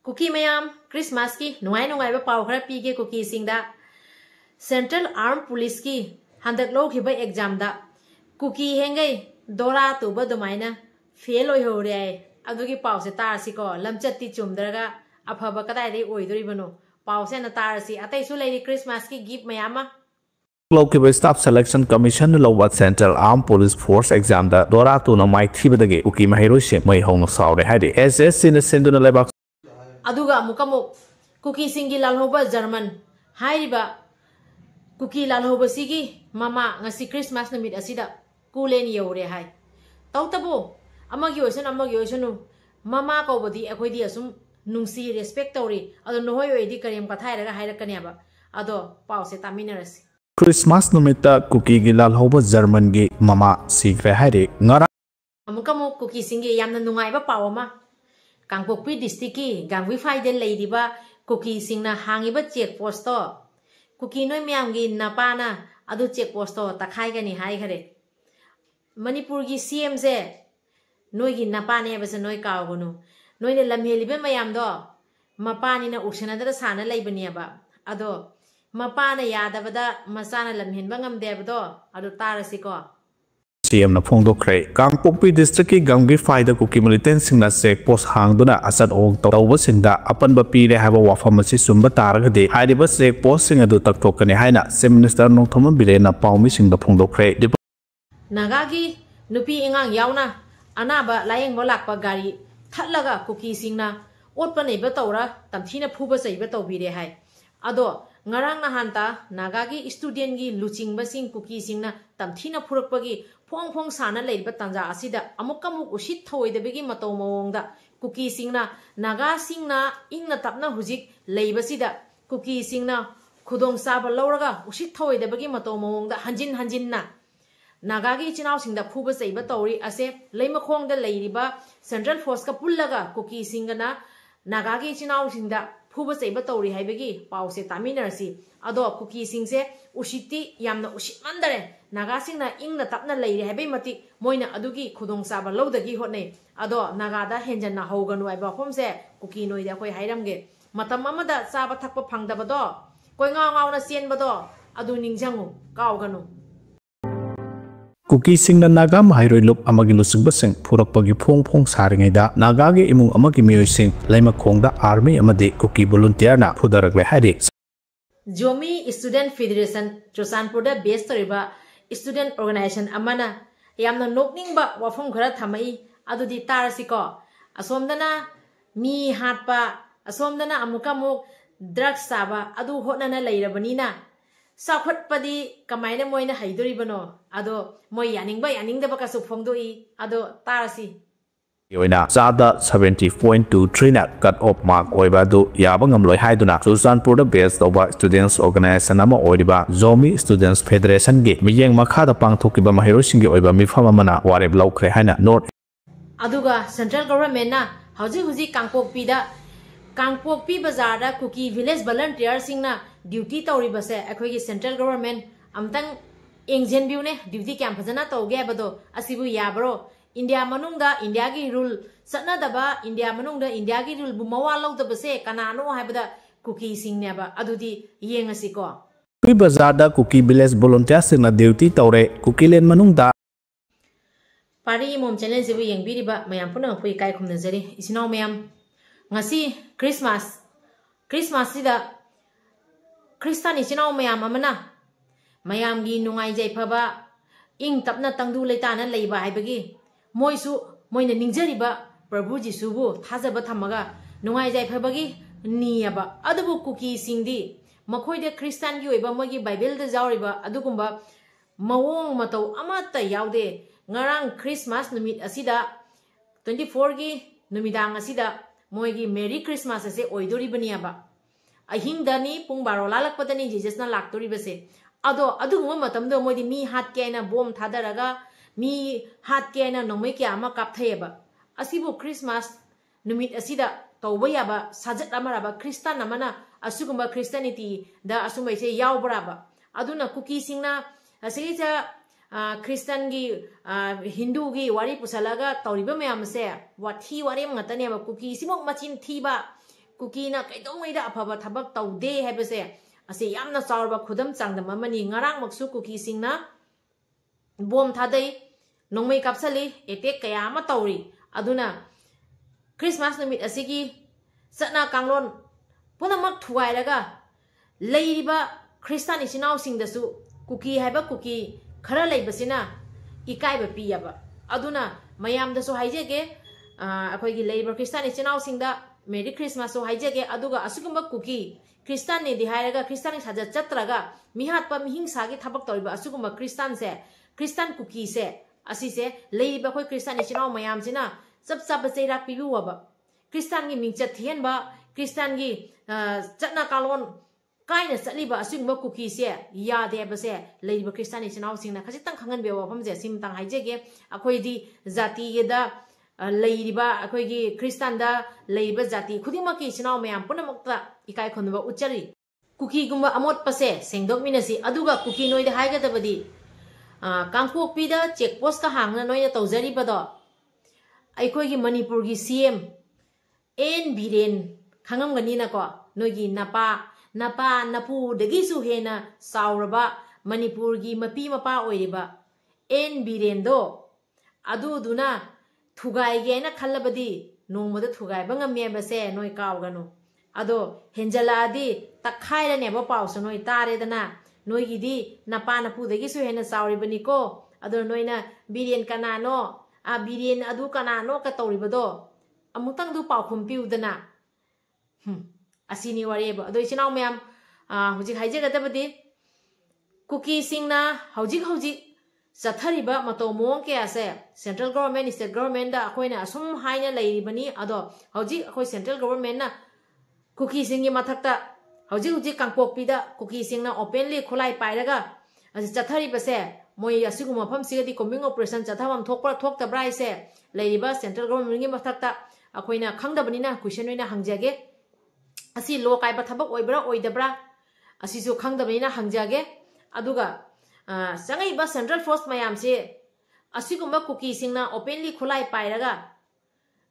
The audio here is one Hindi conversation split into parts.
कुकी मैम क्रिसमस की नुंगाई नुंगाई पाव खरा पीगे कुकी सिंगदा सेंट्रल आर्म पुलिस की हंदक लौखिबा एग्जाम दा कुकी हेंगई दोरा तुबा दुमाइना फेल होय हो रे अदुगी पाव से तारसिको लमचत्ती चुमदरगा अफबा कदाइदे ओइदोरिबनो पाव से न तारसी अतैसु लेरी क्रिसमस की गिफ्ट मैम लौकिबा स्टाफ सिलेक्शन कमीशन लौबा central arm police force exam दा दोरा तुना माइथिबदगे कुकी महिरोसे मै हौन सावरे हादे एसएससी न सेंदुना लेबाक अदुगा मुकमुक कुकी सिंगी लालहोबा जर्मन हाइरिबा कुकी लालहोबा सिगी मामा ngasi क्रिसमस नमित असिदा कुलेन you're hi तौतबो अमगी ओइसनु mama कौबदी अखोइदी assume नुंसी respect तौरी अदो नोहोय ओइदी करेम कथाइरगा हाइरकनेबा अदो पाउसे तामिनरसि क्रिसमस नुमिता कुकी गी लालहोबा जर्मन गी मामा सिग्रे हाइरे ngara अमुकमु कुकी सिंगी यामना नुंगाइबा पावमा कांगपोकपी डिस्ट्रिक्ट की गांगवी फाइदे लेदिबा कुकी सिंगना हांगिबा चेक पोस्ट तो कुकी नोय म्यामगी नपाना अदु चेक पोस्ट तो तखाइगनी हाइ खरे मणिपुर की सीएम से नोयगी नपाने बसे नोय कावगनु नोयने लमहेलिबे मयाम दो मपानीना उक्सनादरा साना लेबनियाबा अदो मपाना यादबदा मसाना लमहेनबा ngamdebdo अदु तारसिको सीएम फोंदोखरे कांगपोकपी डिस्ट्रिक्ट की गंगी फाइदा कुकी मिलिटेंट सिंगना चेक पोस्ट हांगदुना असद ओंग तौबा सिंगदा अपनबा पीरे हाबा वाफम असि सुंबा तारगदे हाइरिबा चेक पोस्ट सिंग अदु तकथोकने हाइना चीफ मिनिस्टर नोंथोम बिरेना पाउमी सिंगदा फोंदोखरे नागागी नुपी इंगांग यावना अनाबा लायेंग लाकपा गाड़ी थटलगा कुकी सिंगना ओटपनेबा तौरा तमथीना फुबा चैबा तौबिरे हाय अदो ngarang nahanta nagagi student gi luchingba sing kuki singna tamthina phurukpagi phong phong sana leiba tanja asida amukamuk usit thoidebegi mato mawongda kuki singna naga singna ingna tapna hujik leiba sida kuki singna khudong saba lawraga usit thoidebegi mato mawongda hanjin hanjinna nagagi chinaw singda phuba cheiba tawri ase leima khongda leiriba central force ka pullaga kuki singna nagagi chinaw singda फुबा चैबा तौरी हाइबगी पाउसे तामिनरसी अदो कुकी सिंगसे उसिति यामना उसिमंदरे नागा सिंगना इंगना तपना लेरि हाइबै मति मोइना अदुगी खुदोंग साबा लौदगी होने अदो नागादा हेंजना हौगनु आइबा फमसे कुकी नोइदे अखोय हाइरमगे मतम अमदा चाबा थकपा फंगदबदो कोइ गाव गावना चेनबदो अदु निंगजंगु कावगनु कुकी सिंगना नागा माहिरोय लुप अमगी लुसिंगबा सिंग फुरकपगी फोंग फोंग सारिङैदा नागागे इमुंग अमगी मियोइसिंग लैमखोंगदा आर्मी अमदे कुकी वॉलंटियरना फुदरगले हाइदे जोमी स्टूडेंट फेडरेशन चुरचानपुरदा बेस तरिबा स्टूडेंट ऑर्गेनाइजेशन अमना यामना नोकनिंगबा वाफम खरा थमई अदुदि तारसिको असोमदना मी हाटपा असोमदना अमुकामुक ड्रग्स साबा अदु होटना लैरबनिना साखटपदी कमायना मोइना हाइदोरिबनो अदो मोय यानिंगबा यानिंगदबा कासु फोंदोई अदो तारसी योइना चादा 70.23 ना कट ऑफ मार्क ओइबादु याबा ngamloi haiduna चुरचानपुर दा बेस तौबा स्टूडेंट्स ऑर्गेनाइजेशन अमा ओइरिबा जोमी स्टूडेंट्स फेडरेशन गे मियेंग मखादा पांगथोकिबा महिरोसिंगे ओइबा मिफम अमना वारेब लौखरे हाइना नोट अदुगा सेंट्रल गवर्नमेंट ना हौजी हुजी कांगपोकपी बाजार दा कुकी विलेज वॉलंटियर सिंगना ड्यूटी तौरिबसे अखोगी सेंट्रल गवर्नमेंट अमतंग एंजेन बिउने ड्यूटी क्याम फजना तौगे बदो असिबु याबरो इंडिया मनुंगदा इंडिया की रूल सत्नदबा इंडिया मनुंगदा इंडिया की रूल बु मवा लौदबसे कनानो हाइबदा कुकी सिंगनेबा अदुदी येंगसिको कुकी बाजार दा कुकी विलेज वॉलंटियर सिंगना ड्यूटी तौरे कुकी लेन मनुंगदा पारी मोम चैनल से येंगबिरिबा मयाम पुना फुई काय खुमनजरी इसिनाव मयाम ngasi Christmas sida Kristani chinaw mayam amana mayam gi nungai jai phaba ing tapna tangdu leitana leiba haibagi moisu moina ningjariba prabhu jisu bu thajaba thamaga nungai jai phabagi niaba adubu kuki singdi makhoi de Christian gi oiba mogi Bible da jawriba adugumba mawong matau amata yaude ngarang Christmas numit asida 24 gi numidang asida मोइगी मेरी क्रिसमस से ओइदोरिबनियाबा अहिंगदनी पुंग बारो लालकपदनी जीससना लाक्तोरिबसे अदो अदुगुम मतमदो मोइदी मी हात केना बोम थादरगा मी हात केना नोमै के आमा कापथयबा असिबु क्रिसमस नुमित असिदा तौबा याबा साजत अमराबा क्रिस्तान अमना असुगुम क्रिस्टियनिटी दा असुमैसे यावबराबा अदुना कुकी सिंगना असिजा क्रिस्टियन की हिंदू की वारी पुसलागा तौरिबा मैम से वाथी वारे मतने कुकी सिमो मचिन थीबा कुकी ना कईदोंगैदा अफबा थबक तौदे हैबसे असे यामना चावरबा खुदम चांगदम अमनी ngarang maksu कुकी सिंगना बोम थादै नोंमै कापसली एटेक कया अमा तौरी अदुना क्रिसमस नमित असिगी सतना कांगलोन पुनमक थुगाइरगा लैरिबा ख्रिस्तान इचिनाव सिंगदसु कुकी हैबा कुकी खरा लैबसिना इकाइबा पियाबा अदुना मयामदसु हाइजेगे अखोइगी लैरिबा ख्रिस्तान इचिनाव सिंगदा मेरी क्रिसमस सो हाइजेगे अदुगा असुगुम्बा कुकी क्रिस्तान ने दिहाइरगा क्रिस्तान साजा चत्रगा मिहातपा मिहिंसागी थबक तौरिबा असुगुम्बा क्रिस्तान कुकी से असिसे लैरिबा खोइ क्रिस्तान इचिनाव मयामसिना चप चप चैराक पिबुवबा क्रिस्तान की मिंगचत थियनबा क्रिस्तान की चतना कालोन कायना चलीबा असुगुम्बा कुकी से यादे बसे लैरिबा क्रिस्तान इचिनाव सिंगना खजितंग खंगनबे वफमजे सिमतंग हाइजेगे अखोइदी जातिगेदा लैरिबा अखोइगी क्रिस्तानदा लैरिबा जाति खुदिमकी इचिनाव मयाम पुनमक्ता इकाय खोनबा उच्चरी कुकी गुम्बा अमोटपसे सेंगदोकमिनसी अदुगा कुकी नोइदा हाइगदबदी कांगपोकपीदा चेकपोस्ट का हांगना नोइना तौजरीबदो अखोइगी मणिपुर की सीएम एन बीरेन खंगमगनीनाको नोइगी नपा नपुदगिसु हेना साउरबा मणिपुर की मपी मपा ओइरिबा एन बीरेन अदुदुना थुगाइगेना खल्लबदी नोंमदा थुगाइबा ngamenbase नोइ कावगनु अदो हेंजलादी तखाइरनेबा पाउसु नोइ तारेदना नोइगिदी नपा नपुदगिसु हेना साउरिबनिको अदो नोइना बीरेन कनानो बीरेन अदु कनानो का तौरिबदो अमुतंग दु पाउखुम पिउदना असिनी वरेबा अदो इचिनाव मयाम हुजिक हाइजेगदबदी कुकी सिंगना हौजिक चथरिबा मतो मोंग केसे सेंट्रल गवर्नमेंट स्टेट गवर्नमेंट दा अखोइना असुम हाइना लैरिबनी अदो हौजिक अखोइ सेंट्रल गवर्नमेंट ना कुकी सिंगी मथक्ता हौजिक कांगपोकपीदा कुकी सिंगना ओपनली खुलाई पाइरगा अजि चथरिबसे मोइ असिगु मफमसिगदी कोमिंग ऑपरेशन चथावम थोकप्रा थोक्तब्रा इसे लैरिबा सेंट्रल गवर्नमेंट की मथक्ता अखोइना खंगदबनिना क्वेश्चन ओइना हंगजागे असी लो काइबा थबक ओइब्रा ओइदब्रा असिसु खंगदबनिना हंगजागे अदुगा संगैबा सेंट्रल फोर्स मयाम से असिगुम्बा कुकी सिंगना ओपनली खुलाई पाइरगा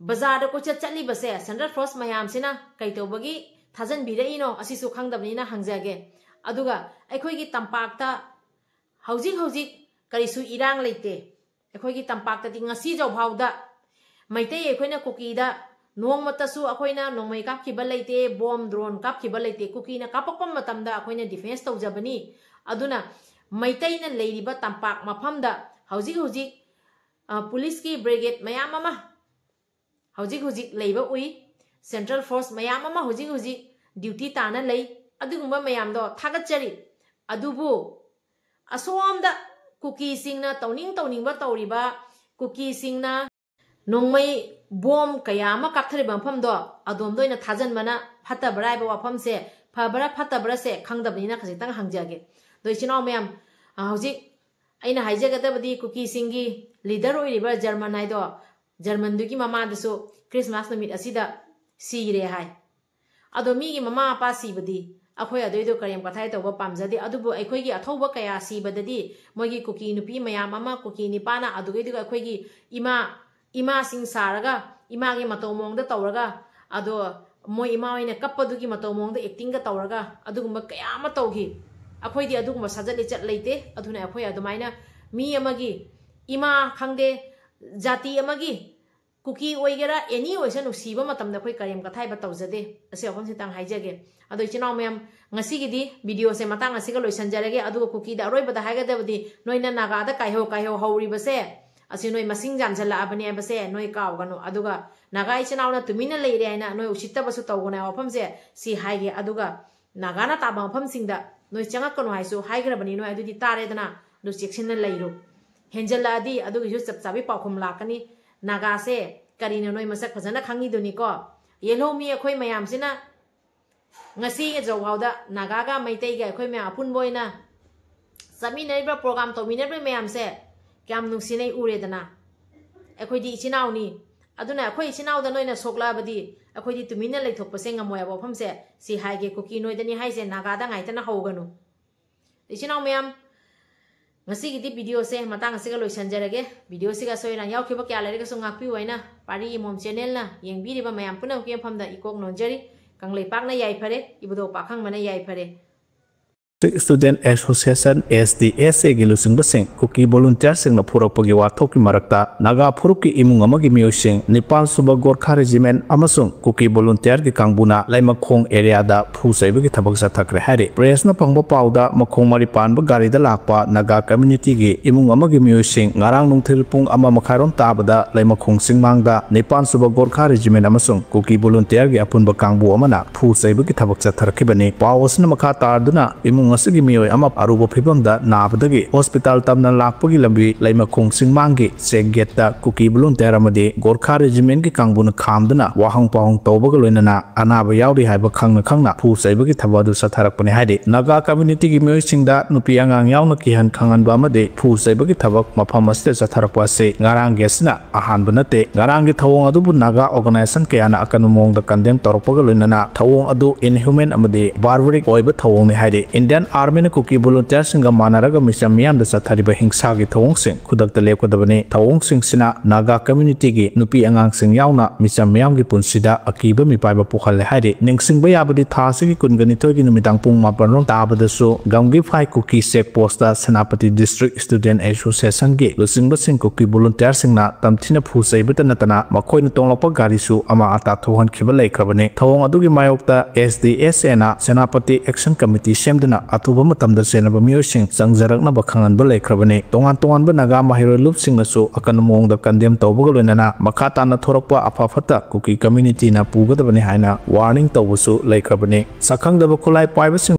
बाजार को चलीबसे सेंट्रल फोर्स मयाम सिना कैतौबगी थाजन बिरइनो असिसु खंगदबनिना हंगजागे अदुगा अखोइगी तंपाक्ता हौजिक करिसु इरांग लेते अखोइगी तंपाक्ताति ngasi जौभावदा मैतै अखोइना कुकीदा नोंमतसु अखोइना नोंमै कापखिबा लेते बॉम ड्रोन कापखिबा लेते कुकीना कापकम मतमदा अखोइना डिफेंस तौजबनी अदुना मैतैना लैरिबा तंपाक मफमदा हौजिक पुलिस की ब्रिगेड मयाम अमा हौजिक लैबा उई सेंट्रल फोर्स मयाम अमा हौजिक ड्यूटी ताना लै अदुगुम्बा मयामदो थागतचरी अदुबु असोमदा कुकी सिंगना तौनिंगबा तौरिबा कुकी सिंगना नोंमै बॉम कयामा कापथरिबा मफमदो अदोमदोइना थाजनबना फतबराइबा वाफमसे फबरा फतबरा से खंगदबनिना खजितंग हंगजागे दोइचिनाव मयाम हौजिक अइना हाइजगदबदी कुकी सिंगी लीडर ओइरिबा जर्मन हाइदो जर्मन दुगी ममादसु क्रिसमस नमित असिदा सीरे हाय अदो मीगी ममा आपा सीबदी अखोय अदोइदो करेम कथाय तौबा पामजदे अदुबु अखोयगी अथौबा कया सीबददी मोगी कुकी नुपी मयाम अमा कुकी निपाना अदुगैदुगा अखोयगी इमा सिंग सारगा इमागी मतौ मोंगदा तौरगा अदो मोय इमा ओइना कप्पदुगी मतौ मोंगदा एक्टिंग गा तौरगा अदुगुम्बा कया अमा तौगी अखोयदी अदुगुम्बा साजले चट लेते अदुना अखोय अदुमाइना मी अमगी इमा खंगदे जाति अमगी कुकी ओइगेरा एनी ओइसन उसीबा मतमदा अखोय करेम कथाइबा तौजदे असे अखोमसे तांग हाइजगे अदो इचिनाव मयाम ngasiगidi वीडियो से मतंग असिगा लोइसनजरगे अदुगा कुकीदा अरोइबदा हाइगदबदी नोइना नागादा काइहो हौरिबसे असि नोइ मसिंग जानजलाबने बसे नोइ कावगनो अदुगा नागा इचिनावना तुमिना लेरे आइना नोइ उसित्तबसु तौगना वफमसे सि हाइगे अदुगा नागाना ताबा वफमसिंगदा नोइ चंगकनो हाइसु हाइग्रबनी नोइ अदुदि तारेदना दु चेक्सिनना लेइरो हेंजलादी अदुगा यु चपचाबी पाखुम लाकनी नागा से करिना नोइ मसक फजना खंगिदुनिको येलोमी अखोइ मयामसिना ngasi जौहावदा नागागा मैतैगा अखोइ मया अपुनबोइना समिनैबा प्रोग्राम तौमिनैबा मयामसे क्याम नुसिनै उरेदना अखोइदी इचिनावनी अदुना अखोइ इचिनावदा नोइना सोक्लाबदी अखोइदी तुमिना लैथोकपसे ngमोयाबा फमसे सि हाइगे कुकी नोइदनी हाइसे नागादा ngaitana हौगनु इचिनाव मयाम ngasiगidi वीडियो से मतंग असिगा लोइसनजरगे वीडियो सिगा सोइना यावखिबा क्या लेरेगा सो ngakpi waina pari mom channel na yengbiriba mayam puna के फमदा इकोक नोंजरी कंगले पाकना याई फरे इबदो पाखंग मना याई फरे Student Association SDSA gi lusingba kuki volunteer sing na phurakpagi wathok ki marakta naga phuruk ki imung amagi miyosing Nepal Suba Gorkha Regiment amasung kuki volunteer ki kangbuna laimakhong area da phusaiba gi thabak sathakre hari press na pangba pauda makhong mari panba gari da lakpa naga community gi imung amagi miyosing ngarang nungthil pung ama makharon tabada laimakhong singmangda Nepal Suba Gorkha Regiment amasung kuki volunteer gi apunba kangbu amana phusaiba gi thabak satharakibani pawasna makha tarduna imung ngasi mioi ama aruba phibam da nabadagi hospital tamna lakpagi lambi laimakhong singmangi checkgate da kuki volunteer amadi Gorkha Regiment ki kangbuna khamduna wahang pahong tawbaga loinana anaba yaudi haiba khangna phu saibagi thabadu satharakpani haidi naga community gi mioi singda nupi angang yauna ki han khanganba amade phu saibagi thabak mafam aste satharakpa se ngarang gesna ahan banate ngarang gi thawong adubu naga organization kayana akanu mong da condemn torpaga loinana thawong adu inhuman amade barbaric oiba thawong ni haidi Indian Army na kuki volunteer singa manaraga misam miyam da sathariba hingsa gi thawong sing khudakta lepkadabani thawong sing sina naga community gi nupi angang sing yauna misam miyam gi punsida akiba mipaiba pukhal haidi ningsingba yabadi thasi gi kungani thoi gi numitang pung mapanrong tabada su gamgi phai kuki check post da Senapati District Student Association gi lusingba sing kuki volunteer singna tamthina phusaiba tanatana makhoi na tonglapa gari su ama ata thohan khiba laikhrabani thawong adugi mayokta SDSA na Senapati Action Committee semdana atuba matamda senaba miyosing sangjarakna bakhangan ba laikhrabani tongan ba naga mahiro lup singnasu akan mong da condemn tawbaga loinana makha tana thorakpa afafata kuki community na pugadabani haina warning tawbusu laikhrabani sakhangdaba khulai paiba sing